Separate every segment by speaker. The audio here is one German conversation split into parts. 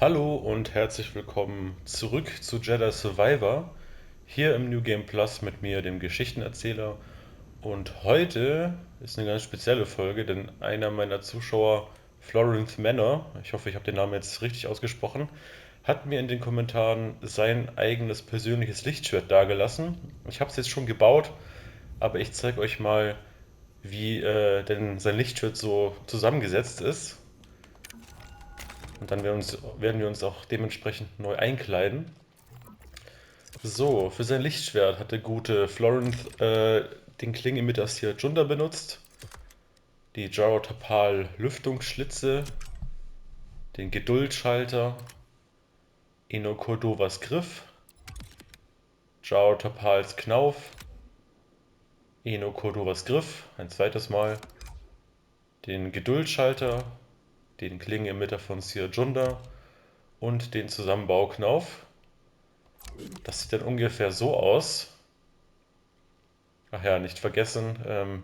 Speaker 1: Hallo und herzlich willkommen zurück zu Jedi Survivor, hier im New Game Plus mit mir, dem Geschichtenerzähler. Und heute ist eine ganz spezielle Folge, denn einer meiner Zuschauer, Florence Manor, ich hoffe, ich habe den Namen jetzt richtig ausgesprochen, hat mir in den Kommentaren sein eigenes persönliches Lichtschwert dargelassen. Ich habe es jetzt schon gebaut, aber ich zeige euch mal, wie denn sein Lichtschwert so zusammengesetzt ist. Und dann werden wir uns auch dementsprechend neu einkleiden. So, für sein Lichtschwert hat der gute Florence den Klingenemitter hier Junda benutzt, die Jarotapal Lüftungsschlitze, den Geduldschalter, Enokodovas Griff, Jarotapals Knauf, Enokodovas Griff, ein zweites Mal, den Geduldschalter, den Klingenemitter von Sir Junda und den Zusammenbauknauf. Das sieht dann ungefähr so aus. Ach ja, nicht vergessen,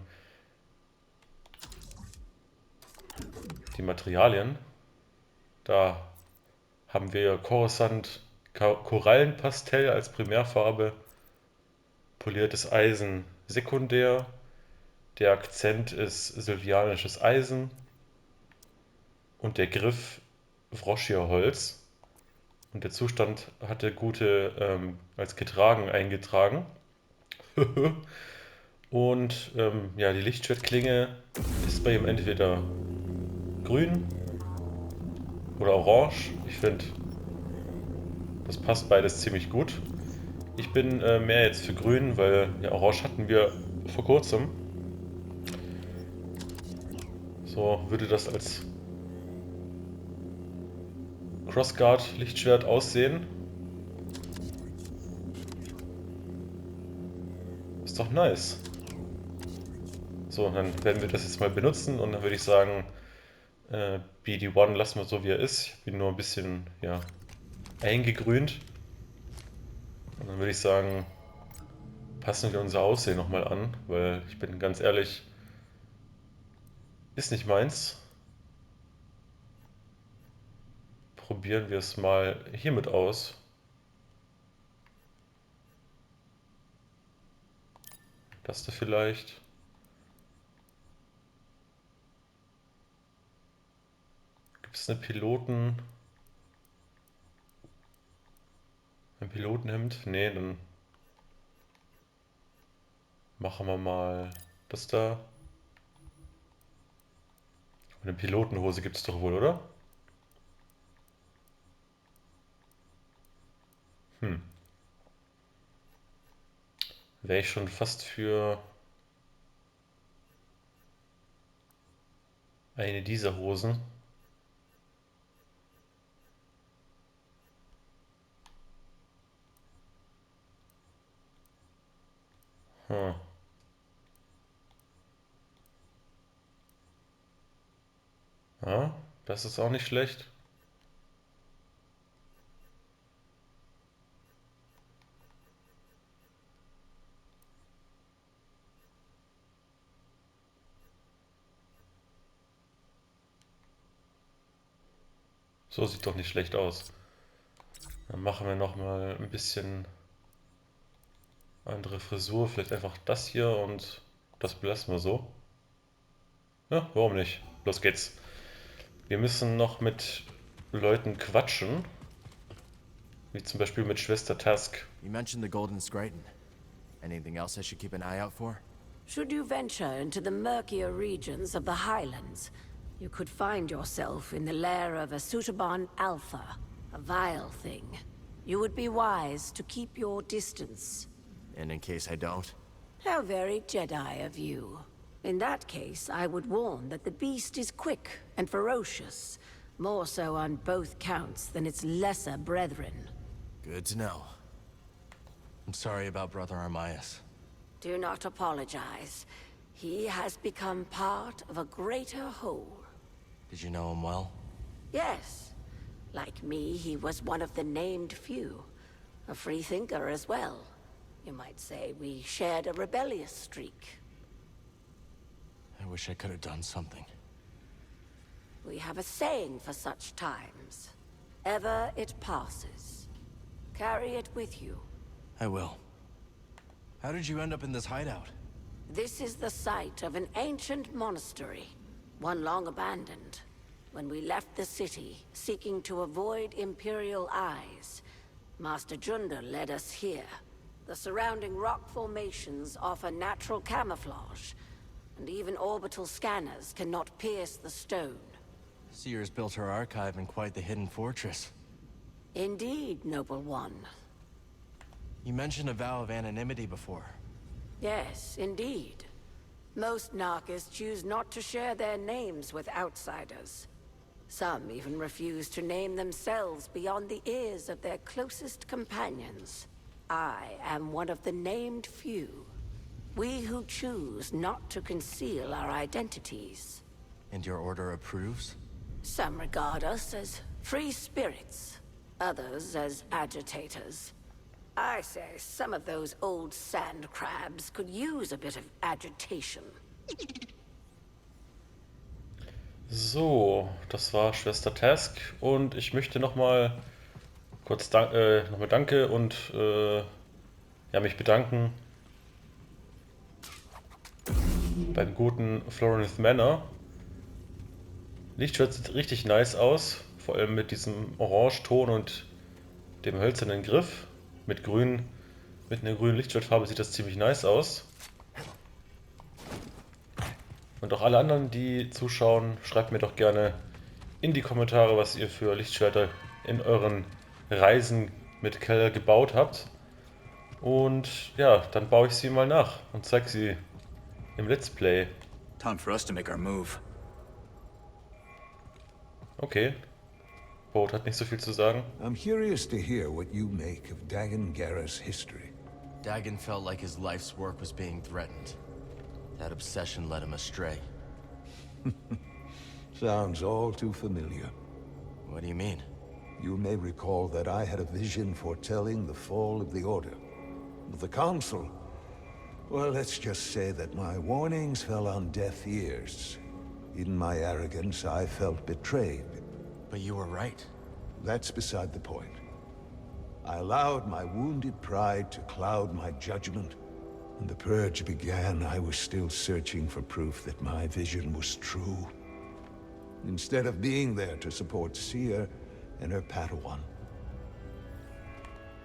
Speaker 1: die Materialien. Da haben wir Coruscant Korallenpastell als Primärfarbe, poliertes Eisen sekundär, der Akzent ist sylvianisches Eisen und der Griff Wroschierholz. Und der Zustand hatte gute als getragen eingetragen. Und ja, die Lichtschwertklinge ist bei ihm entweder grün oder orange. Ich finde, das passt beides ziemlich gut. Ich bin mehr jetzt für grün, weil ja, orange hatten wir vor kurzem. So würde das als Crossguard-Lichtschwert aussehen. Ist doch nice. So, dann werden wir das jetzt mal benutzen und dann würde ich sagen, BD1 lassen wir so wie er ist. Ich habe ihn nur ein bisschen ja, eingegrünt. Und dann würde ich sagen, passen wir unser Aussehen nochmal an, weil ich bin ganz ehrlich, ist nicht meins. Probieren wir es mal hiermit aus. Das da vielleicht. Gibt es ein Pilotenhemd? Nee, dann machen wir mal das da. Eine Pilotenhose gibt es doch wohl, oder? Hm. Wäre ich schon fast für eine dieser Hosen. Hm. Ja, das ist auch nicht schlecht. So sieht doch nicht schlecht aus. Dann machen wir nochmal ein bisschen andere Frisur. Vielleicht einfach das hier und das belassen wir so. Ja, warum nicht? Los geht's. Wir müssen noch mit Leuten quatschen, wie zum Beispiel mit Schwester Task.
Speaker 2: You mentioned the Golden Scraton. Anything else I should keep an eye out for?
Speaker 3: Should you venture into the murkier regions of the Highlands, you could find yourself in the lair of a Suitaban Alpha, a vile thing. You would be wise to keep your distance.
Speaker 2: And in case I don't?
Speaker 3: How very Jedi of you. In that case, I would warn that the beast is quick and ferocious, more so on both counts than its lesser brethren.
Speaker 2: Good to know. I'm sorry about Brother Armias.
Speaker 3: Do not apologize. He has become part of a greater whole.
Speaker 2: Did you know him well?
Speaker 3: Yes. Like me, he was one of the named few. A free thinker as well. You might say we shared a rebellious streak.
Speaker 2: I wish I could have done something.
Speaker 3: We have a saying for such times. Ever it passes. Carry it with you.
Speaker 2: I will. How did you end up in this hideout?
Speaker 3: This is the site of an ancient monastery, one long abandoned. When we left the city, seeking to avoid Imperial eyes, Master Junda led us here. The surrounding rock formations offer natural camouflage, and even orbital scanners cannot pierce the stone.
Speaker 2: Seer's built her archive in quite the hidden fortress.
Speaker 3: Indeed, noble one.
Speaker 2: You mentioned a vow of anonymity before.
Speaker 3: Yes, indeed. Most Narcas choose not to share their names with outsiders. Some even refuse to name themselves beyond the ears of their closest companions. I am one of the named few. We who choose not to conceal our identities.
Speaker 2: And your order approves?
Speaker 3: Some regard us as free spirits, others as agitators. I say some of those old sand crabs could use a bit of agitation.
Speaker 1: So, das war Schwester Task und ich möchte nochmal kurz nochmal danke und ja, mich bedanken beim guten Florence Manor. Lichtschwert sieht richtig nice aus, vor allem mit diesem Orangeton und dem hölzernen Griff. Mit einer grünen Lichtschwertfarbe sieht das ziemlich nice aus. Und auch alle anderen, die zuschauen, schreibt mir doch gerne in die Kommentare, was ihr für Lichtschwerter in euren Reisen mit Keller gebaut habt. Und ja, dann baue ich sie mal nach und zeige sie im Let's Play.
Speaker 4: Time for us to make our move.
Speaker 1: Okay. Koboh hat nicht so viel zu sagen.
Speaker 5: I'm curious to hear what you make of Dagon Gera's history.
Speaker 2: Dagon felt like his life's work was being threatened. That obsession led him astray.
Speaker 5: Sounds all too familiar.
Speaker 2: What do you mean?
Speaker 5: You may recall that I had a vision foretelling the fall of the Order. But the Council... Well, let's just say that my warnings fell on deaf ears. In my arrogance, I felt betrayed.
Speaker 2: But you were right.
Speaker 5: That's beside the point. I allowed my wounded pride to cloud my judgment. When the Purge began, I was still searching for proof that my vision was true. Instead of being there to support Seer and her Padawan.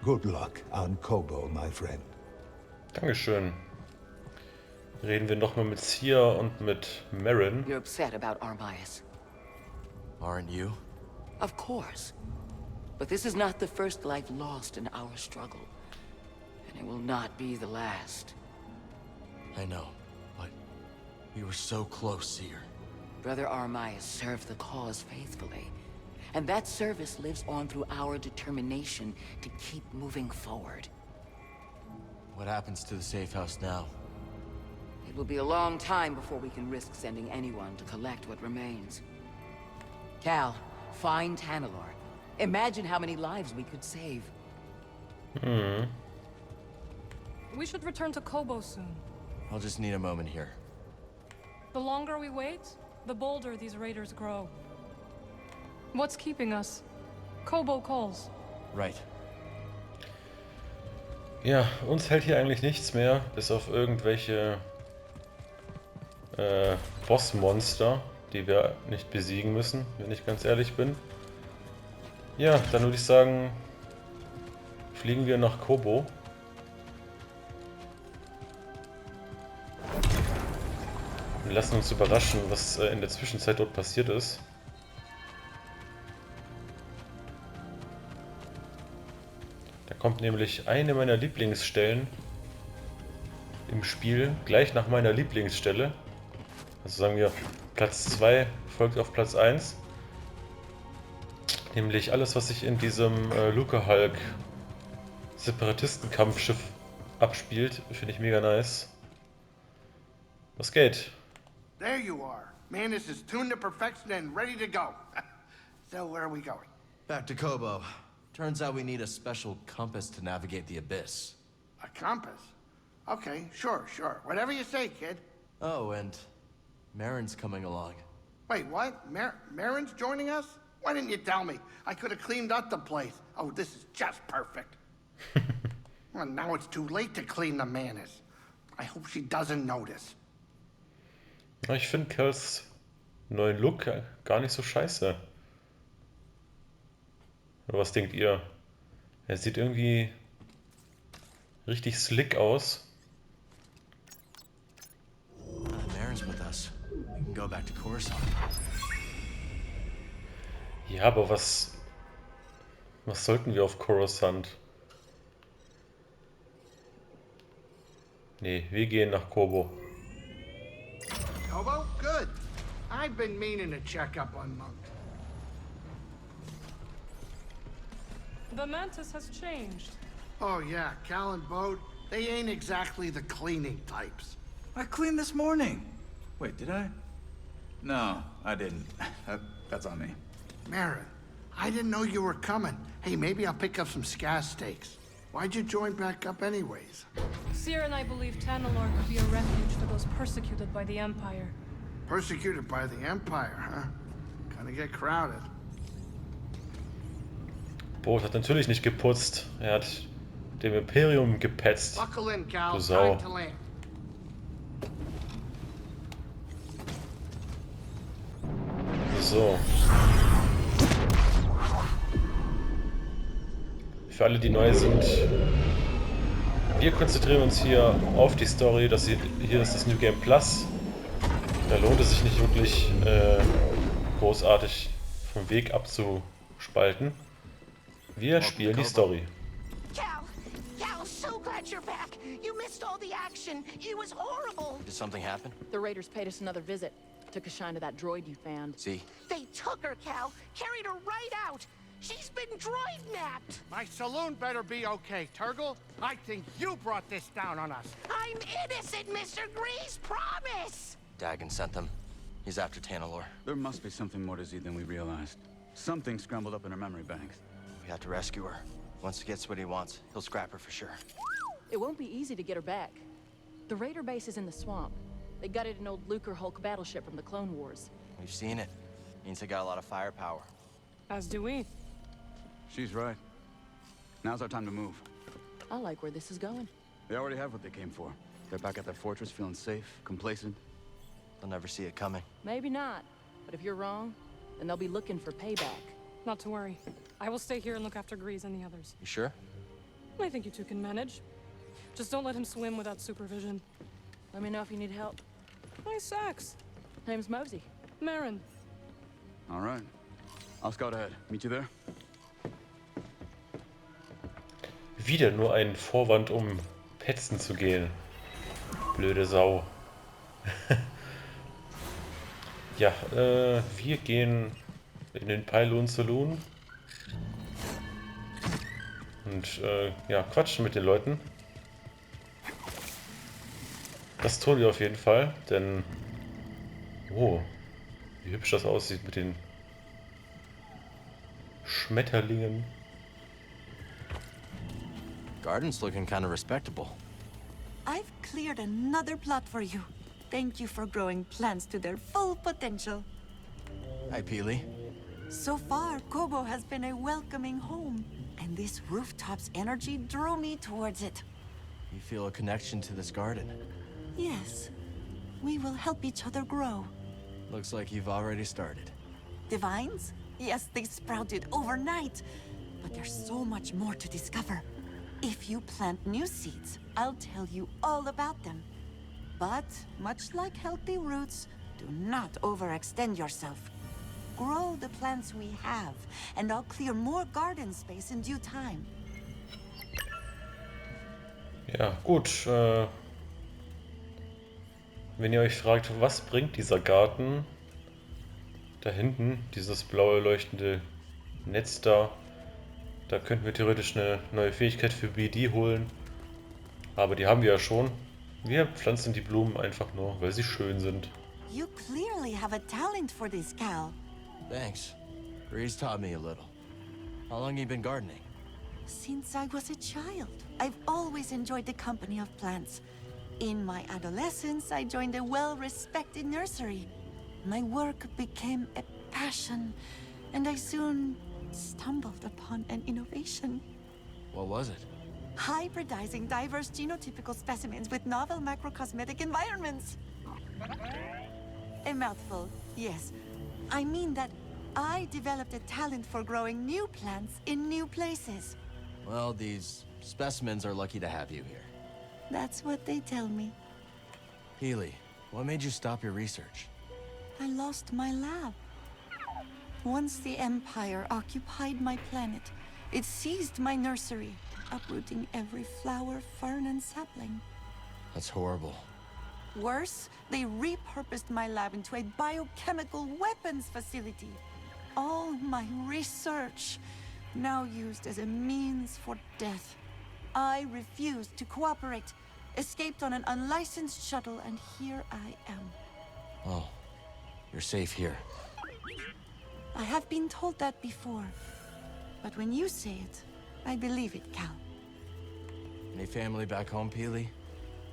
Speaker 5: Good luck on Koboh, my friend.
Speaker 1: Dankeschön. Reden wir nochmal mit Sia und mit Merrin.
Speaker 6: You're upset about Armias.
Speaker 2: Aren't you?
Speaker 6: Of course. But this is not the first life lost in our struggle. And it will not be the last.
Speaker 2: I know, but we were so close, Seer.
Speaker 6: Brother Armias served the cause faithfully. And that service lives on through our determination to keep moving forward.
Speaker 2: What happens to the safe house now?
Speaker 6: It will be a long time before we can risk sending anyone to collect what remains. Cal, find Tanalor. Imagine how many lives we could save.
Speaker 7: We should return to Koboh soon.
Speaker 2: I'll just need a moment here.
Speaker 7: The longer we wait, the bolder these raiders grow. What's keeping us? Koboh calls.
Speaker 2: Right.
Speaker 1: Ja, uns hält hier eigentlich nichts mehr, bis auf irgendwelche Bossmonster, die wir nicht besiegen müssen, wenn ich ganz ehrlich bin. Ja, dann würde ich sagen, fliegen wir nach Koboh. Wir lassen uns überraschen, was in der Zwischenzeit dort passiert ist. Da kommt nämlich eine meiner Lieblingsstellen im Spiel, gleich nach meiner Lieblingsstelle. Also sagen wir, Platz 2 folgt auf Platz 1. Nämlich alles, was sich in diesem Luca-Hulk Separatistenkampfschiff abspielt, finde ich mega nice. Was geht?
Speaker 8: There you are. Manus is tuned to perfection and ready to go. So where are we going?
Speaker 2: Back to Koboh. Turns out we need a special compass to navigate the abyss.
Speaker 8: A compass? Okay, sure. Whatever you say, kid.
Speaker 2: Oh, and Merrin's coming along.
Speaker 8: Wait, what? Marin's joining us? Why didn't you tell me? I could have cleaned up the place. Oh, this is just perfect. Well, now it's too late to clean the Manus. I hope she doesn't notice.
Speaker 1: Ja, ich finde Kerls neuen Look gar nicht so scheiße. Oder was denkt ihr? Er sieht irgendwie richtig slick aus.
Speaker 2: Marin's with us. We can go back to Coruscant.
Speaker 1: Ja, aber was sollten wir auf Coruscant? Nee, wir gehen nach Koboh.
Speaker 8: Koboh? Good. I've been meaning to check up on Monk.
Speaker 7: The mantis has changed.
Speaker 8: Oh yeah, Cal and Bode, they ain't exactly the cleaning types.
Speaker 4: I cleaned this morning. Wait, did I? No, I didn't. That's on me.
Speaker 8: Marin, I didn't know you were coming. Hey, maybe I'll pick up some scaz steaks. Why'd you join back up anyways?
Speaker 7: Seer and I believe Tanalor could be a refuge for those persecuted by the Empire.
Speaker 8: Persecuted by the Empire, huh? Gonna get crowded.
Speaker 1: Boot hat natürlich nicht geputzt. Er hat dem Imperium gepetzt.
Speaker 8: Buckle in, Cal.
Speaker 1: Du Sau.
Speaker 8: Time to land.
Speaker 1: So. Für alle, die neu sind, wir konzentrieren uns hier auf die Story. Hier ist das New Game Plus. Da lohnt es sich nicht wirklich großartig vom Weg abzuspalten. Wir spielen die Story.
Speaker 9: Cal, so glad you're back. You missed all the action. It was horrible.
Speaker 2: Did something happen?
Speaker 6: The Raiders paid us another visit. Took a shine to that droid you found.
Speaker 2: See?
Speaker 9: They took her, Cal. Carried her right out. She's been droid napped.
Speaker 8: My saloon better be okay, Turgle. I think you brought this down on us.
Speaker 9: I'm innocent, Mr. Grease. Promise.
Speaker 2: Dagon sent them. He's after Tanalor.
Speaker 4: There must be something more to Z than we realized. Something scrambled up in her memory banks.
Speaker 2: We have to rescue her. Once he gets what he wants, he'll scrap her for sure.
Speaker 6: It won't be easy to get her back. The Raider base is in the swamp. They gutted an old Lucre Hulk battleship from the Clone Wars.
Speaker 2: We've seen it. Means they got a lot of firepower.
Speaker 7: As do we.
Speaker 4: She's right. Now's our time to move.
Speaker 6: I like where this is going.
Speaker 4: They already have what they came for. They're back at their fortress feeling safe, complacent.
Speaker 2: They'll never see it coming.
Speaker 6: Maybe not. But if you're wrong, then they'll be looking for payback.
Speaker 7: Not to worry. I will stay here and look after Grease and the others.
Speaker 2: You sure?
Speaker 7: I think you two can manage. Just don't let him swim without supervision.
Speaker 6: Let me know if you need help.
Speaker 7: Nice sax.
Speaker 6: Name's Mosey.
Speaker 7: Marin.
Speaker 4: All right. I'll scout ahead. Meet you there?
Speaker 1: Wieder nur ein Vorwand, um petzen zu gehen. Blöde Sau. Ja, wir gehen in den Pyloons Saloon und ja, quatschen mit den Leuten. Das tun wir auf jeden Fall, denn oh, wie hübsch das aussieht mit den Schmetterlingen.
Speaker 2: Garden's looking kind of respectable.
Speaker 9: I've cleared another plot for you. Thank you for growing plants to their full potential.
Speaker 2: Hi, Peely.
Speaker 9: So far, Koboh has been a welcoming home, and this rooftop's energy drew me towards it.
Speaker 2: You feel a connection to this garden.
Speaker 9: Yes, we will help each other grow.
Speaker 2: Looks like you've already started.
Speaker 9: Divines? Yes, they sprouted overnight, but there's so much more to discover. If you plant new seeds, I'll tell you all about them. But, much like healthy roots, do not overextend yourself. Grow the plants we have, and I'll clear more garden space in due time.
Speaker 1: Ja, gut. Wenn ihr euch fragt, was bringt dieser Garten, da hinten, dieses blaue leuchtende Netz da, da könnten wir theoretisch eine neue Fähigkeit für BD holen. Aber die haben wir ja schon. Wir pflanzen die Blumen einfach nur, weil sie schön sind.
Speaker 9: You clearly have a talent for this, Cal.
Speaker 2: Thanks. Grease taught me a little. How long you been gardening?
Speaker 9: Since I was a child, I've always enjoyed the company of plants. In my adolescence, I joined a well-respected nursery. My work became a passion, and I soon stumbled upon an innovation.
Speaker 2: What was it?
Speaker 9: Hybridizing diverse genotypical specimens with novel macrocosmetic environments. A mouthful, yes. I mean that I developed a talent for growing new plants in new places.
Speaker 2: Well, these specimens are lucky to have you here.
Speaker 9: That's what they tell me.
Speaker 2: Healy, what made you stop your research?
Speaker 9: I lost my lab. Once the Empire occupied my planet, it seized my nursery, uprooting every flower, fern, and sapling.
Speaker 2: That's horrible.
Speaker 9: Worse, they repurposed my lab into a biochemical weapons facility. All my research, now used as a means for death. I refused to cooperate, escaped on an unlicensed shuttle, and here I am.
Speaker 2: Oh, you're safe here.
Speaker 9: I have been told that before, but when you say it, I believe it, Cal.
Speaker 2: Any family back home, Peely?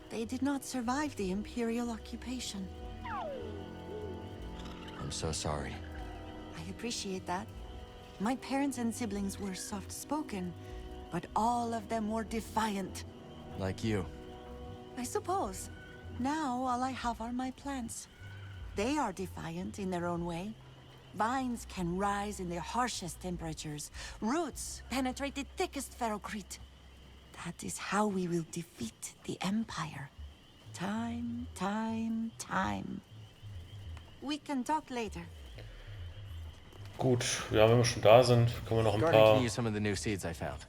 Speaker 9: They did not survive the Imperial occupation.
Speaker 2: I'm so sorry.
Speaker 9: I appreciate that. My parents and siblings were soft-spoken, but all of them were defiant.
Speaker 2: Like you.
Speaker 9: I suppose. Now all I have are my plants. They are defiant in their own way. Vines can rise in the harshest temperatures. Roots penetrate the thickest ferrocrete. That is how we will defeat the Empire. Time, time, time. We can talk later.
Speaker 1: Gut, ja, wenn wir schon da sind, können wir noch
Speaker 2: Garden can use some of the new seeds I found.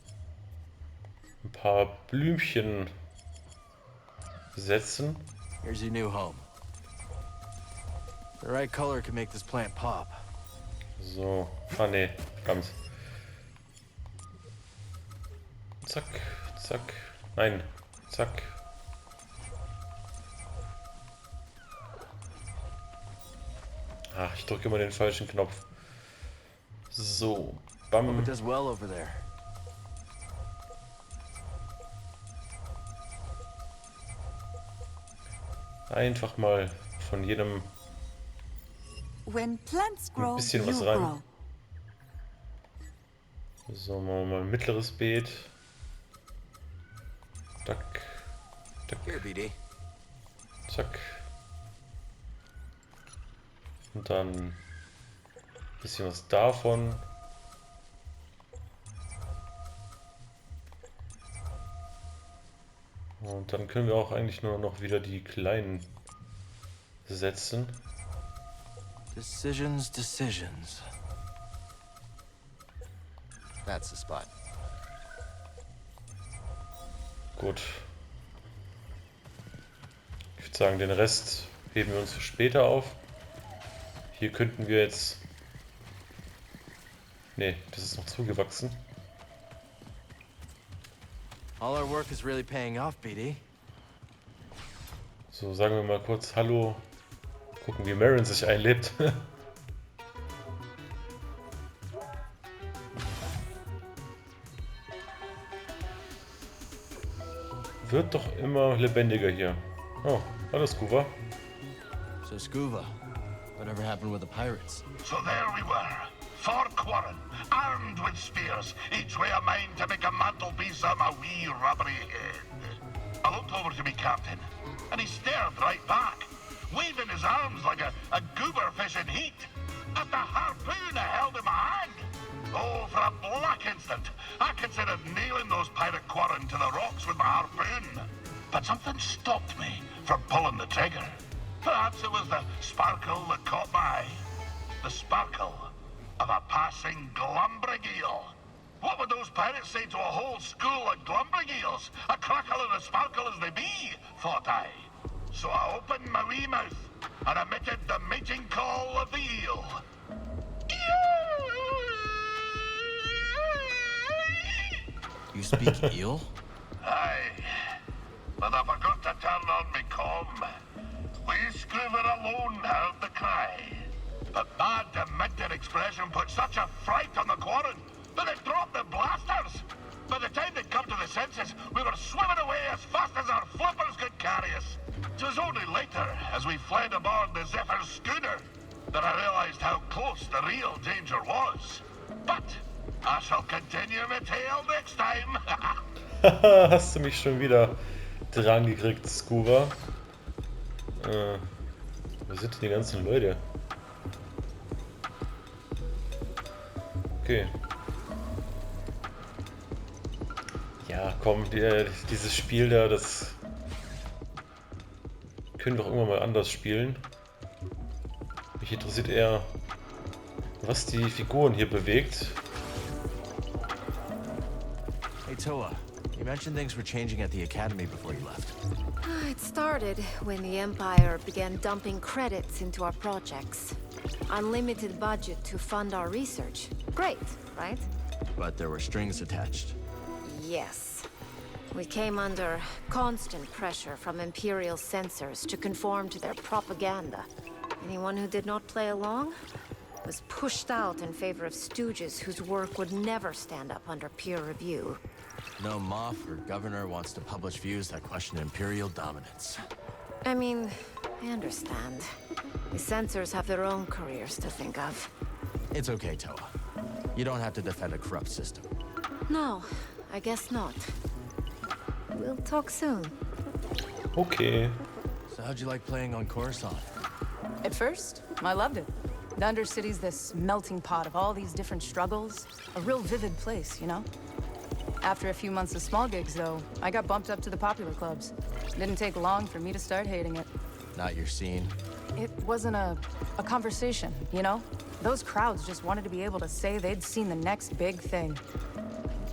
Speaker 1: ein paar Blümchen setzen.
Speaker 2: Here's your new home. The right color can make this plant pop.
Speaker 1: So, nee, ganz. Zack, zack, nein, zack. Ach, ich drücke immer den falschen Knopf. So, bam.
Speaker 2: It does well over there.
Speaker 1: Einfach mal von jedem
Speaker 9: When plants
Speaker 1: ein
Speaker 9: grow,
Speaker 1: bisschen
Speaker 9: you
Speaker 1: was rein.
Speaker 9: grow.
Speaker 1: So, machen wir mal ein mittleres Beet. Tack, tack,
Speaker 2: Here, BD.
Speaker 1: zack. Und dann ein bisschen was davon. Und dann können wir auch eigentlich nur noch wieder die kleinen setzen.
Speaker 2: Decisions, decisions. That's the spot.
Speaker 1: Gut. Ich würde sagen, den Rest heben wir uns für später auf. Hier könnten wir jetzt... Ne, das ist noch zugewachsen.
Speaker 2: All our work is really paying off, BD.
Speaker 1: So, sagen wir mal kurz Hallo. Gucken, wie Marin sich einlebt. Wird doch immer lebendiger hier. Oh, hallo Scuba.
Speaker 2: So Scuba, whatever happened with the pirates?
Speaker 10: So there we were, 4 quarren, armed with spears, each way a mind to make a mantelpiece of my wee rubbery head. I looked over to me captain, and he stared right back, waving his arms like a goober fish in heat. At the harpoon I held in my hand. Oh, for a black instant, I considered nailing those pirate quarren to the rocks with my harpoon. But something stopped me from pulling the trigger. Perhaps it was the sparkle that caught my eye. The sparkle of a passing glumbrig eel. What would those pirates say to a whole school of glumbrig eels? A crackle and a sparkle as they be, thought I. So I opened my wee mouth and emitted the mating call of the eel.
Speaker 2: You speak eel?
Speaker 10: Aye, but I forgot to turn on me comm. Wee Scoover alone heard the cry. But my demented expression put such a fright on the quarren that they dropped the blasters. By the time they'd come to the senses, we were swimming away as fast as our flippers could carry us. It was only later, as we fled aboard the Zephyr's schooner, that I realized how close the real danger was. I shall continue my tale next time.
Speaker 1: Haha, hast du mich schon wieder dran gekriegt, Scuba? Wo sind denn die ganzen Leute? Okay. Ja, komm, dieses Spiel da, das können wir doch irgendwann mal anders spielen. Mich interessiert eher, was die Figuren hier bewegt.
Speaker 2: Hey, Toa. You mentioned things were changing at the academy before you left.
Speaker 11: It started when the Empire began dumping credits into our projects. Unlimited budget to fund our research. Great, right?
Speaker 2: But there were strings attached.
Speaker 11: Yes. We came under constant pressure from Imperial censors to conform to their propaganda. Anyone who did not play along was pushed out in favor of stooges whose work would never stand up under peer review.
Speaker 2: No Moff or Governor wants to publish views that question Imperial dominance.
Speaker 11: I mean, I understand. The censors have their own careers to think of.
Speaker 2: It's okay, Toa. You don't have to defend a corrupt system.
Speaker 11: No, I guess not. We'll talk soon.
Speaker 1: Okay.
Speaker 2: So how'd you like playing on Coruscant?
Speaker 6: At first, I loved it. The Undercity's this melting pot of all these different struggles. A real vivid place, you know? After a few months of small gigs, though, I got bumped up to the popular clubs. Didn't take long for me to start hating it.
Speaker 2: Not your scene.
Speaker 6: It wasn't a conversation, you know? Those crowds just wanted to be able to say they'd seen the next big thing.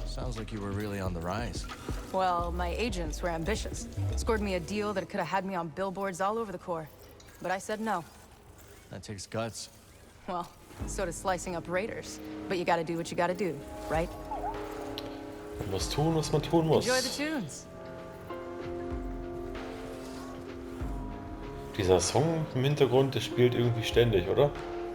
Speaker 2: Sounds like you were really on the rise.
Speaker 6: Well, my agents were ambitious. Scored me a deal that could have had me on billboards all over the Corps. But I said no.
Speaker 2: That takes guts.
Speaker 6: Well, so does slicing up raiders. But you gotta do what you gotta do, right?
Speaker 1: Man muss tun, was man tun muss.
Speaker 6: Enjoy the tunes.
Speaker 1: Dieser Song im Hintergrund, der spielt irgendwie ständig, oder?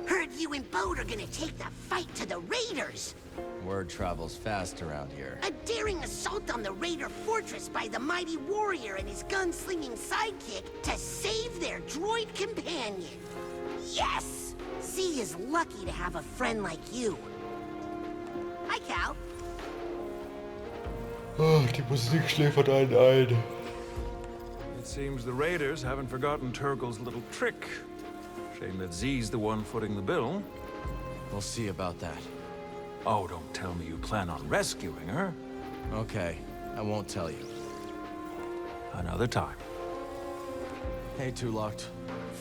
Speaker 12: Heard you and Bode are gonna take the fight to the raiders.
Speaker 2: Word travels fast around here.
Speaker 12: A daring assault on the raider fortress by the mighty warrior and his gunslinging sidekick to save their droid companion. Yes! Z is lucky to have a friend like you. Hi, Cal.
Speaker 1: Oh, die Musik schläfert einen ein.
Speaker 13: It seems the raiders haven't forgotten Turgle's little trick. Shame that Z's the one footing the bill.
Speaker 2: We'll see about that.
Speaker 13: Oh, don't tell me you plan on rescuing her.
Speaker 2: Okay, I won't tell you.
Speaker 13: Another time.
Speaker 2: Hey, Two-Locked.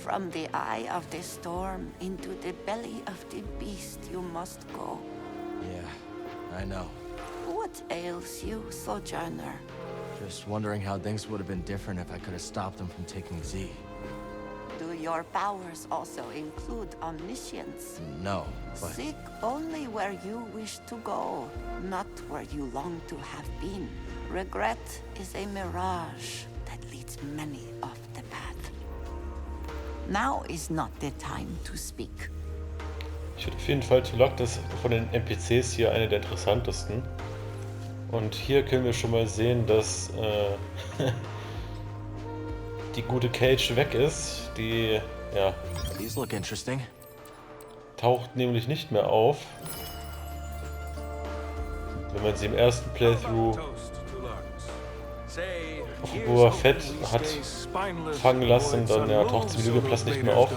Speaker 9: From the eye of the storm into the belly of the beast you must go.
Speaker 2: Yeah, I know.
Speaker 9: What ails you, Sojourner?
Speaker 2: Just wondering how things would have been different if I could have stopped them from taking Z.
Speaker 9: Do your powers also include omniscience?
Speaker 2: No, but...
Speaker 9: Seek only where you wish to go, not where you long to have been. Regret is a mirage that leads many off the path. Now is not the time to speak.
Speaker 1: Ich finde auf jeden Fall Tulak, das von den NPCs hier eine der interessantesten. Und hier können wir schon mal sehen, dass die gute Cage weg ist. Die, ja,
Speaker 2: These look interesting.
Speaker 1: taucht nämlich nicht mehr auf. Wenn man sie im ersten Playthrough auf Boba Fett hat fangen lassen, dann ja, taucht sie im Lügeplatz nicht mehr auf.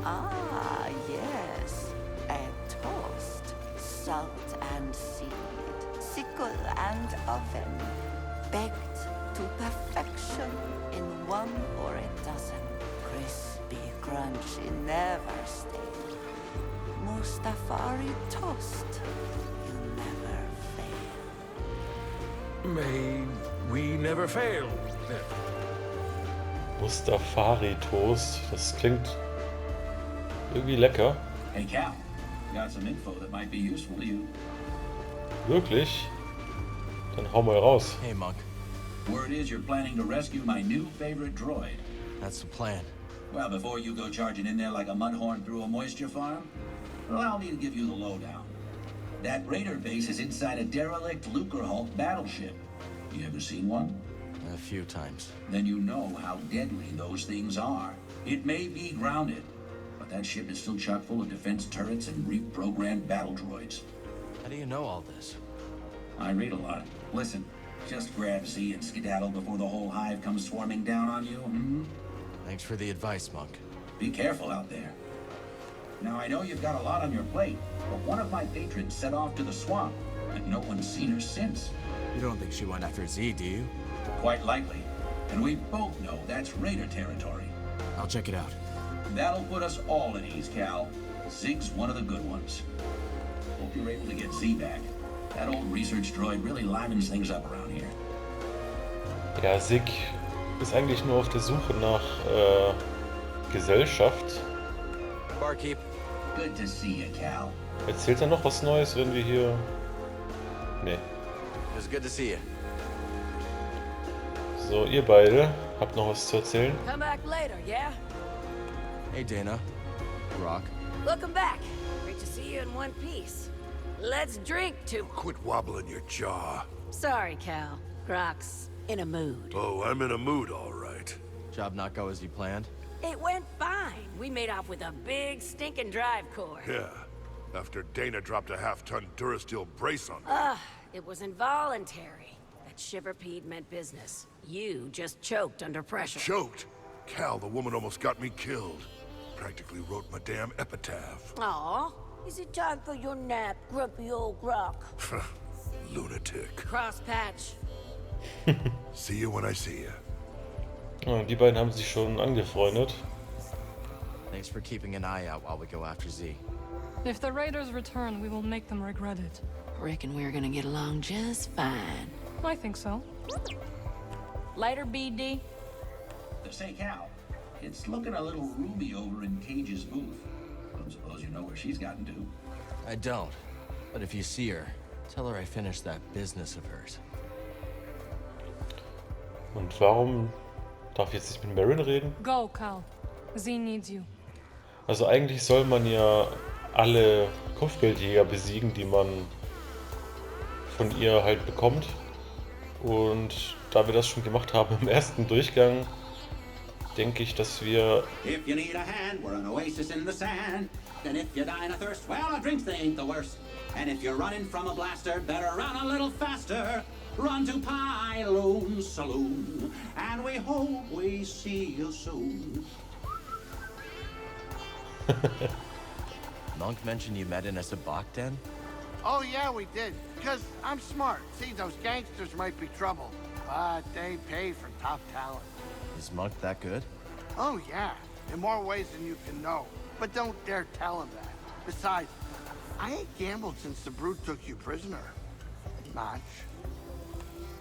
Speaker 9: Ah, yes. A toast. Salt and seed. Sickle and oven. Baked to perfection in one or a dozen. Crispy, crunchy, never stale. Mustafari toast. You never fail.
Speaker 13: May we never fail.
Speaker 1: Mustafari Toast, das klingt irgendwie lecker.
Speaker 14: Hey Cal, got some info that might be useful to you.
Speaker 1: Wirklich? Dann hau mal raus.
Speaker 2: Hey, Monk.
Speaker 14: Word is you're planning to rescue my new favorite droid.
Speaker 2: That's the plan.
Speaker 14: Well, before you go charging in there like a mudhorn through a moisture farm, allow me to give you the lowdown. That raider base is inside a derelict Lucrehulk battleship. You ever seen one?
Speaker 2: A few times.
Speaker 14: Then you know how deadly those things are. It may be grounded, but that ship is still chock full of defense turrets and reprogrammed battle droids.
Speaker 2: I do you know all this?
Speaker 14: I read a lot. Listen, just grab Z and skedaddle before the whole hive comes swarming down on you, hmm?
Speaker 2: Thanks for the advice, Monk.
Speaker 14: Be careful out there. Now, I know you've got a lot on your plate, but one of my patrons set off to the swamp, and no one's seen her since.
Speaker 2: You don't think she went after Z, do you?
Speaker 14: Quite likely. And we both know that's Raider territory.
Speaker 2: I'll check it out.
Speaker 14: That'll put us all at ease, Cal. Zig's one of the good ones. Hope you're able to get Z back. That old research droid really livens things up around here.
Speaker 1: Ja, Sig ist eigentlich nur auf der Suche nach Gesellschaft.
Speaker 2: Barkeep.
Speaker 14: Good to see you, Cal.
Speaker 1: Erzählt er noch was Neues, wenn wir hier... Nee.
Speaker 2: It was good to see you.
Speaker 1: So, ihr beide, habt noch was zu erzählen?
Speaker 3: Come back later, yeah?
Speaker 2: Hey, Dana. Rock.
Speaker 3: Welcome back. Great to see you in one piece. Let's drink to...
Speaker 15: Quit wobbling your jaw.
Speaker 3: Sorry, Cal. Grok's in a mood.
Speaker 15: Oh, I'm in a mood, all right.
Speaker 2: Job not go as you planned?
Speaker 3: It went fine. We made off with a big stinking drive core.
Speaker 15: Yeah, after Dana dropped a half-ton Durasteel brace on me.
Speaker 3: It was involuntary. That shiverpeed meant business. You just choked under pressure.
Speaker 15: Choked? Cal, the woman almost got me killed. Practically wrote my damn epitaph.
Speaker 3: Aw. Is it time for your nap, grumpy old Grok?
Speaker 15: Lunatic.
Speaker 3: Cross patch.
Speaker 15: See you when I see you.
Speaker 1: Oh, die beiden haben sich schon angefreundet.
Speaker 2: Thanks for keeping an eye out while we go after Z.
Speaker 7: If the raiders return, we will make them regret it.
Speaker 3: Reckon we're gonna get along just fine.
Speaker 7: I think so.
Speaker 3: Later, BD.
Speaker 14: Say, Cal, it's looking a little roomy over in Cage's booth. Don't suppose you know where she's gotten to.
Speaker 2: I don't. But if you see her, tell her I finished that business of hers.
Speaker 1: Und warum darf ich jetzt nicht mit Marin reden?
Speaker 7: Go, Cal. Z needs you.
Speaker 1: Also eigentlich soll man ja alle Kopfgeldjäger besiegen, die man von ihr halt bekommt. Und da wir das schon gemacht haben im ersten Durchgang, denke ich, dass wir...
Speaker 16: If you need a hand, we're an oasis in the sand. And if you die in a thirst, well, our drinks, they ain't the worst. And if you're running from a blaster, better run a little faster. Run to Pyloons Saloons, and we hope we see you soon.
Speaker 2: Monk mentioned you met in a sabacc den?
Speaker 8: Oh, yeah, we did. Because I'm smart. See, those gangsters might be trouble, but they pay for top talent.
Speaker 2: Is Monk that good?
Speaker 8: Oh, yeah. In more ways than you can know. But don't dare tell him that. Besides, I ain't gambled since the Brute took you prisoner. Much.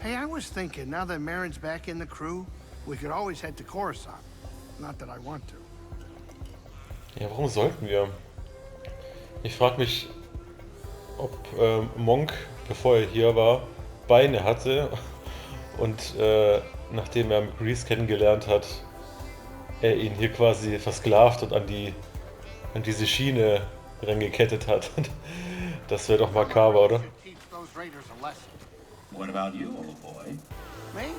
Speaker 8: Hey, I was thinking, now that Marin's back in the crew, we could always head to Coruscant. Not that I want to.
Speaker 1: Ja, warum sollten wir? Ich frage mich, ob Monk, bevor er hier war, Beine hatte und nachdem er Grease kennengelernt hat, er ihn hier quasi versklavt und an diese Schiene rangekettet hat. Das wäre doch makaber, oder?
Speaker 14: What about you, old boy?
Speaker 8: Me?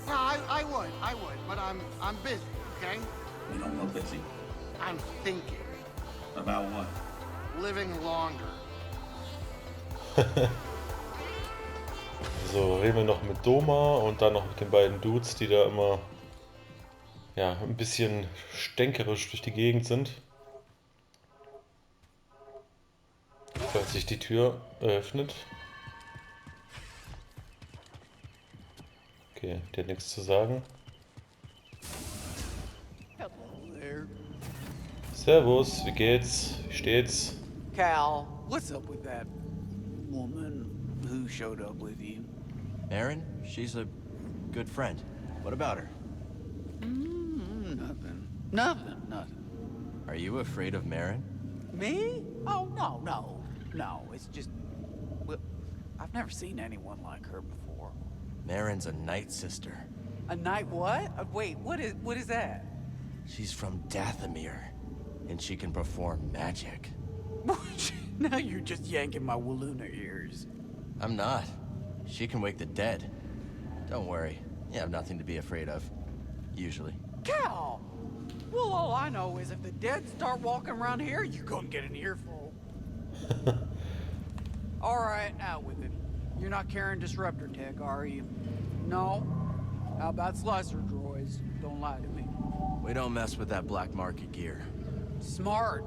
Speaker 8: No, I would, but I'm busy, okay?
Speaker 14: You don't look busy.
Speaker 8: I'm thinking.
Speaker 14: About what?
Speaker 8: Living longer.
Speaker 1: So, reden wir noch mit Doma und dann noch mit den beiden Dudes, die da immer ja, ein bisschen stänkerisch durch die Gegend sind. Falls sich die Tür öffnet. Okay, der hat nichts zu sagen. Servus, wie geht's? Wie steht's?
Speaker 17: Cal, what's up with that woman who showed up with you?
Speaker 2: Erin? She's a good friend. What about her?
Speaker 17: Nothing.
Speaker 2: Are you afraid of Marin?
Speaker 17: Me? Oh, no. It's just... Well, I've never seen anyone like her before.
Speaker 2: Marin's a night sister.
Speaker 17: A night what? Wait, what is that?
Speaker 2: She's from Dathomir, and she can perform magic.
Speaker 17: Now you're just yanking my Walloona ears.
Speaker 2: I'm not. She can wake the dead. Don't worry. You have nothing to be afraid of. Usually.
Speaker 17: Cal! Well, all I know is if the dead start walking around here, you're gonna get an earful. All right, out with it. You're not carrying disruptor tech, are you? No? How about slicer droids? Don't lie to me.
Speaker 2: We don't mess with that black market gear.
Speaker 17: Smart.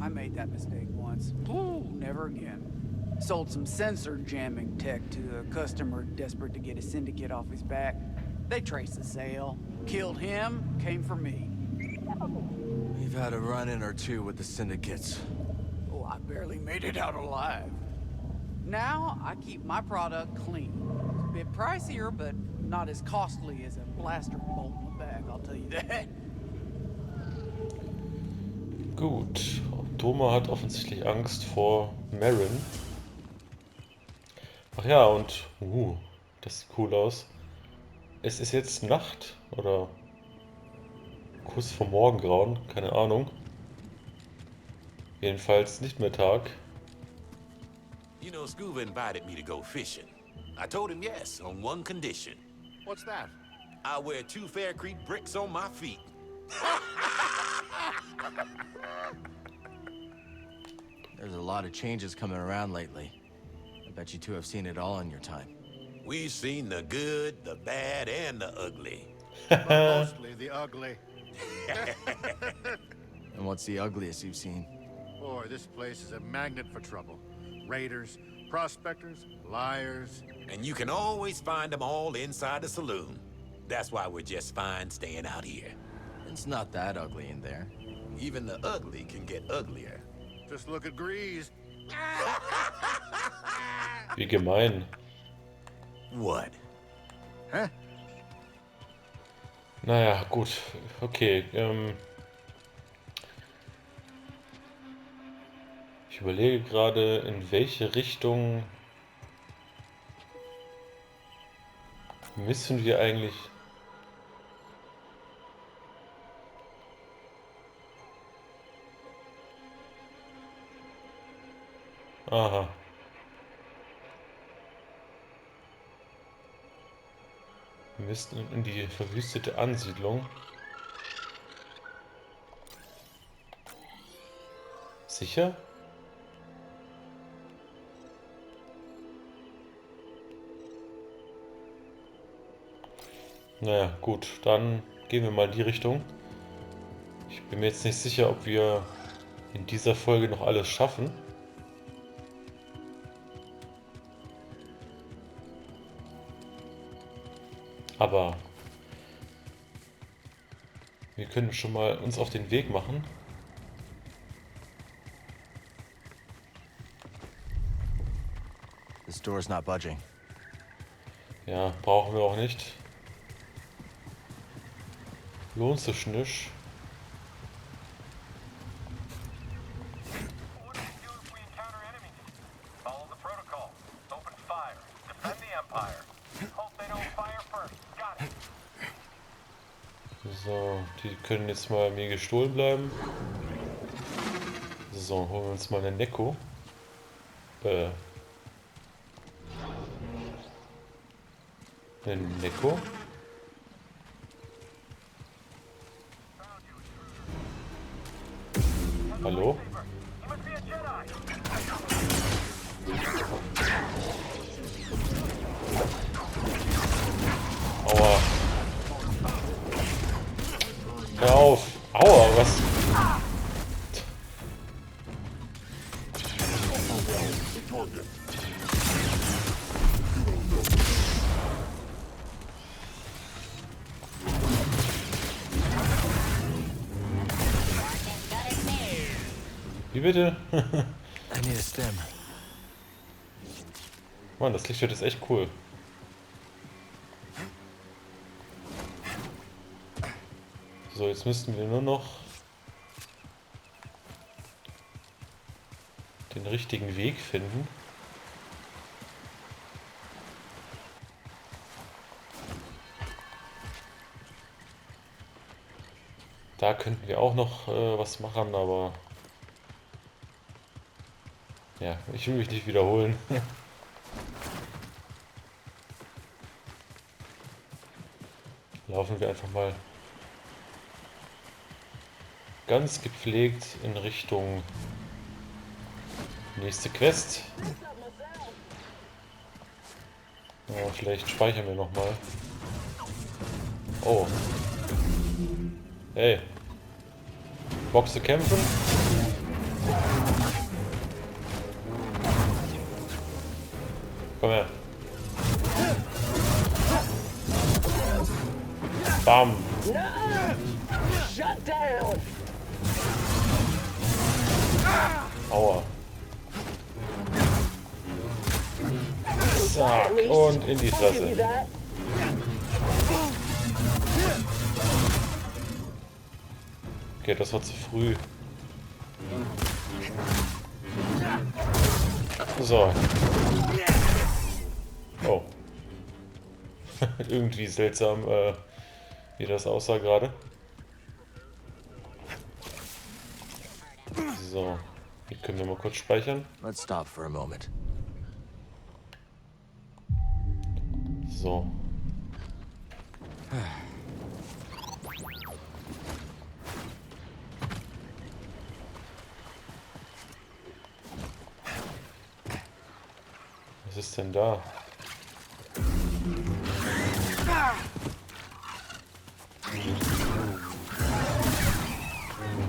Speaker 17: I made that mistake once. Ooh, never again. Sold some sensor jamming tech to a customer desperate to get a syndicate off his back. They traced the sale. Killed him, came for me.
Speaker 2: We've had a run-in or two with the syndicates.
Speaker 17: Oh, I barely made it out alive. Now, I keep my product clean. It's a bit pricier, but not as costly as a blaster bolt in the back, I'll tell you that.
Speaker 1: Gut. Doma hat offensichtlich Angst vor Marin. Ach ja, und... das sieht cool aus. Es ist jetzt Nacht, oder... kurz vor Morgengrauen, keine Ahnung. Jedenfalls nicht mehr Tag.
Speaker 18: You know, Scuba invited me to go fishing. I told him yes, on one condition.
Speaker 15: What's that?
Speaker 18: I wear 2 Fair Creek bricks on my feet.
Speaker 2: There's a lot of changes coming around lately. I bet you two have seen it all in your time.
Speaker 18: We've seen the good, the bad, and the ugly.
Speaker 15: But mostly the ugly.
Speaker 2: And what's the ugliest you've seen?
Speaker 15: Boy, this place is a magnet for trouble. Raiders, prospectors, liars.
Speaker 18: And you can always find them all inside the saloon. That's why we're just fine staying out here.
Speaker 2: It's not that ugly in there.
Speaker 18: Even the ugly can get uglier.
Speaker 15: Just look at Grease.
Speaker 1: Wie gemein.
Speaker 18: What?
Speaker 15: Hä?
Speaker 1: Naja, gut. Okay. Ich überlege gerade, in welche Richtung müssen wir eigentlich... Aha. Wir müssten in die verwüstete Ansiedlung. Sicher? Naja, gut, dann gehen wir mal in die Richtung. Ich bin mir jetzt nicht sicher, ob wir in dieser Folge noch alles schaffen. Aber wir können schon mal uns auf den Weg machen.
Speaker 2: This door's not budging.
Speaker 1: Ja, brauchen wir auch nicht. Lohnt sich nicht. So, die können jetzt mal mir gestohlen bleiben. So, holen wir uns mal eine Neko. Eine Neko. Hallo? Aua. Hör auf. Aua, was? Wie bitte?
Speaker 2: I need a stem.
Speaker 1: Mann, das Lichtschwert ist echt cool. So, jetzt müssten wir nur noch den richtigen Weg finden. Da könnten wir auch noch was machen, aber ja, ich will mich nicht wiederholen. Laufen wir einfach mal ganz gepflegt in Richtung nächste Quest. Ja, vielleicht speichern wir nochmal. Oh. Hey. Bock zu kämpfen? Komm her. Bam. Aua. Zack. Und in die Fresse. Okay, das war zu früh. So. Oh. Irgendwie seltsam, wie das aussah gerade. So. Hier können wir mal kurz speichern.
Speaker 2: Let's stop for a moment.
Speaker 1: So. Was ist denn da?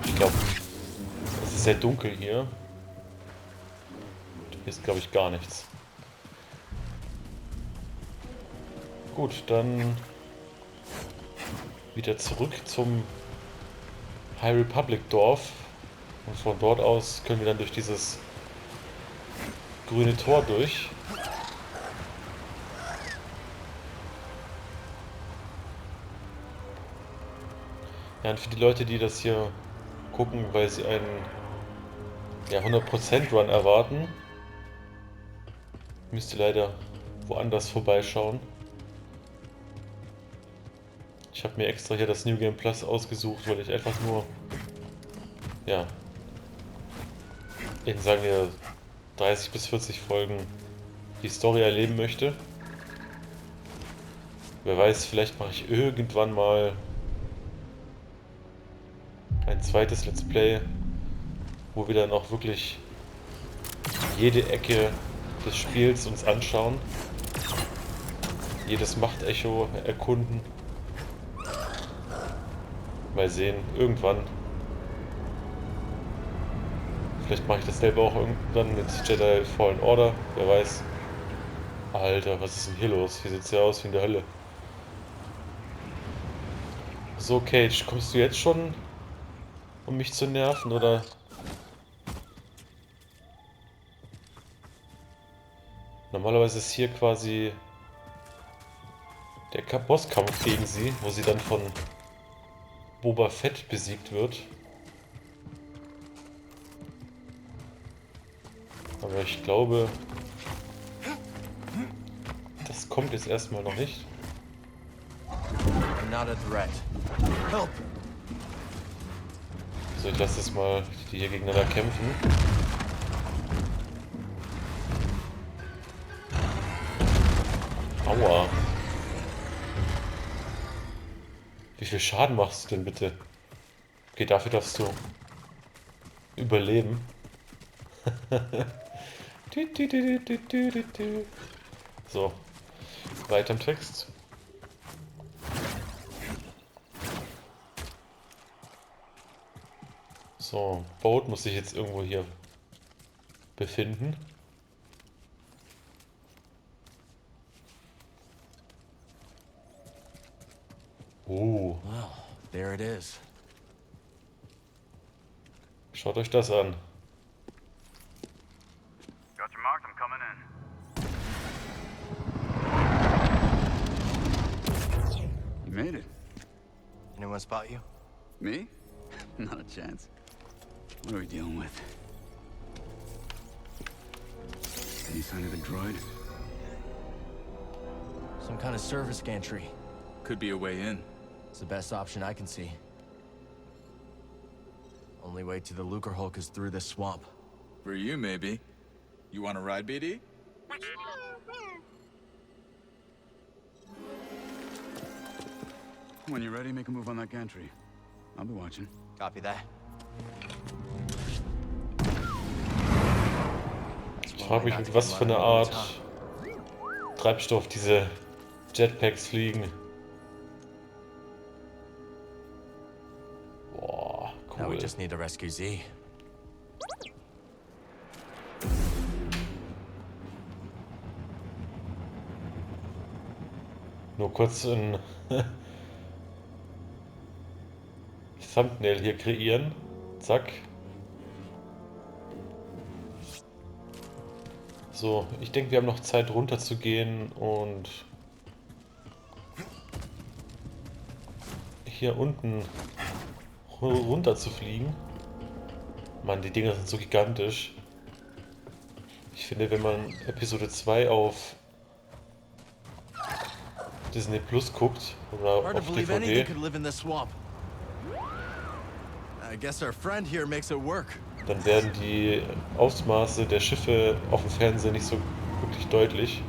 Speaker 1: Ich glaube, es ist sehr dunkel hier. Hier ist, glaube ich, gar nichts. Gut, dann wieder zurück zum High Republic Dorf. Und von dort aus können wir dann durch dieses grüne Tor durch. Ja, und für die Leute, die das hier gucken, weil sie einen 100% Run erwarten, müsst ihr leider woanders vorbeischauen. Ich habe mir extra hier das New Game Plus ausgesucht, weil ich einfach nur, in, sagen wir, 30 bis 40 Folgen die Story erleben möchte. Wer weiß, vielleicht mache ich irgendwann mal ein zweites Let's Play, wo wir dann auch wirklich jede Ecke des Spiels uns anschauen, jedes Machtecho erkunden. Mal sehen, irgendwann. Vielleicht mache ich das selber auch irgendwann mit Jedi Fallen Order, wer weiß. Alter, was ist denn hier los? Hier sieht es ja aus wie in der Hölle. So, Cage, kommst du jetzt schon, um mich zu nerven, oder? Normalerweise ist hier quasi der Bosskampf gegen sie, wo sie dann von Boba Fett besiegt wird. Aber ich glaube, das kommt jetzt erstmal noch nicht.
Speaker 2: Not a threat. Help.
Speaker 1: So, ich lasse es mal die hier gegeneinander kämpfen. Aua. Wie viel Schaden machst du denn bitte? Okay, dafür darfst du überleben. So, weiter im Text. So, Boat muss sich jetzt irgendwo hier befinden.
Speaker 2: Well, there it is.
Speaker 1: Schaut euch das an.
Speaker 19: Got your mark, I'm coming in.
Speaker 4: You made it.
Speaker 2: Anyone spot you?
Speaker 4: Me? Not a chance. What are we dealing with? Any sign of the droid?
Speaker 2: Some kind of service gantry.
Speaker 4: Could be a way in.
Speaker 2: It's the best option I can see. Only way to the Lucre Hulk is through this swamp.
Speaker 4: For you, maybe. You want to ride, BD? When you're ready, make a move on that gantry. I'll be watching.
Speaker 2: Copy that.
Speaker 1: Ich frage mich, mit was für eine Art Treibstoff diese Jetpacks fliegen. Boah,
Speaker 2: Now we
Speaker 1: cool.
Speaker 2: just need to rescue Z.
Speaker 1: Nur kurz ein Thumbnail hier kreieren. Zack. So, ich denke, wir haben noch Zeit runter zu gehen und hier unten runter zu fliegen. Mann, die Dinger sind so gigantisch. Ich finde, wenn man Episode 2 auf Disney Plus guckt oder
Speaker 2: Hard to
Speaker 1: auf
Speaker 2: believe anything
Speaker 1: DVD,
Speaker 2: could live in this swamp. I guess our friend here makes it work.
Speaker 1: dann werden die Ausmaße der Schiffe auf dem Fernseher nicht so wirklich deutlich.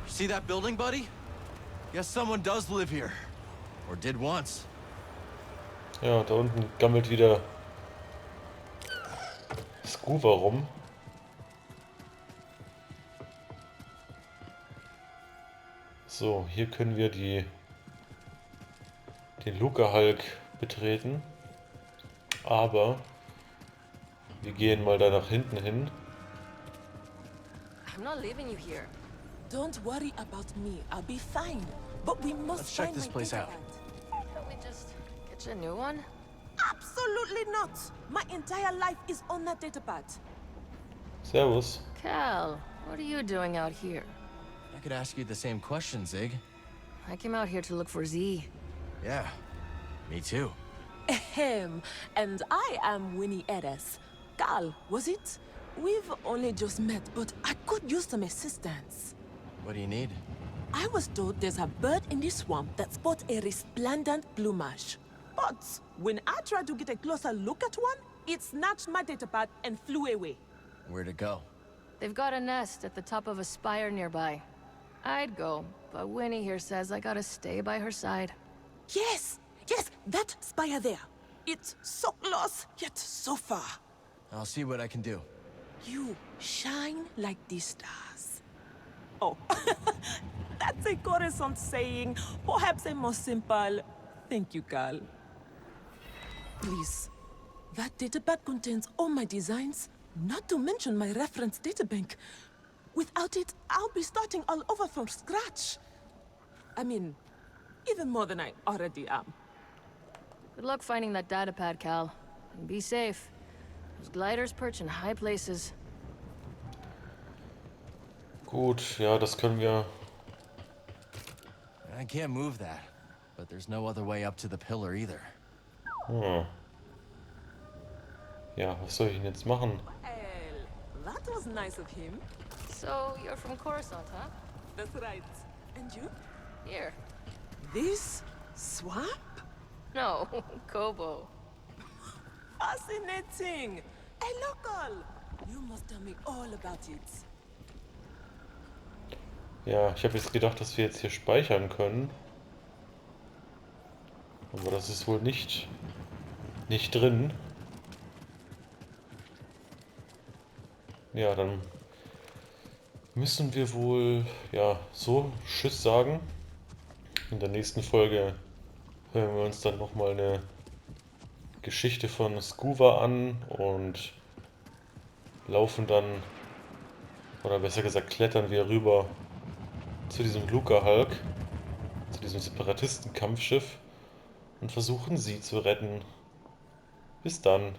Speaker 2: See that building, buddy? Guess someone does live here. Or did once.
Speaker 1: Ja, da unten gammelt wieder Scuba rum. So, hier können wir den Luca-Hulk betreten. Aber wir gehen mal da nach hinten hin.
Speaker 20: I'm not leaving you here. Don't worry about me. I'll be fine. But we must
Speaker 2: Let's check
Speaker 20: find
Speaker 2: this
Speaker 20: my
Speaker 2: place out.
Speaker 20: Can't we just get you a new one?
Speaker 21: Absolutely not. My entire life is on that datapad.
Speaker 1: Servus.
Speaker 20: Cal, what are you doing out here?
Speaker 2: I could ask you the same question, Zig.
Speaker 20: I came out here to look for Z.
Speaker 2: Yeah, me too.
Speaker 21: Ahem. And I am Winnie Eres. Cal, was it? We've only just met, but I could use some assistance.
Speaker 2: What do you need?
Speaker 21: I was told there's a bird in this swamp that sports a resplendent plumage. But when I tried to get a closer look at one, it snatched my datapad and flew away.
Speaker 2: Where'd it go?
Speaker 20: They've got a nest at the top of a spire nearby. I'd go, but Winnie here says I gotta stay by her side.
Speaker 21: Yes, yes, that spire there. It's so close, yet so far.
Speaker 2: I'll see what I can do.
Speaker 21: You shine like the stars. Oh, that's a Coruscant saying, perhaps a more simple. Thank you, Cal. Please, that datapad contains all my designs, not to mention my reference databank. Without it, I'll be starting all over from scratch. I mean, even more than I already am.
Speaker 20: Good luck finding that datapad, Cal. And be safe. Those gliders perch in high places.
Speaker 1: Gut, ja, das können wir.
Speaker 2: I can't move that, but there's no other way up to the pillar either.
Speaker 1: Hm. Ja, was soll ich denn jetzt machen?
Speaker 21: Well, that was nice of him.
Speaker 20: So, you're from Coruscant, huh?
Speaker 21: That's right. And you?
Speaker 20: Here.
Speaker 21: This swamp?
Speaker 20: No, Koboh.
Speaker 21: Fascinating. A local. You must tell me all about it.
Speaker 1: Ja, ich habe jetzt gedacht, dass wir jetzt hier speichern können. Aber das ist wohl nicht drin. Ja, dann müssen wir wohl, ja, so Tschüss sagen. In der nächsten Folge hören wir uns dann nochmal eine Geschichte von Scuba an und laufen dann, oder besser gesagt klettern wir rüber zu diesem Luca-Hulk, zu diesem Separatisten-Kampfschiff und versuchen sie zu retten. Bis dann.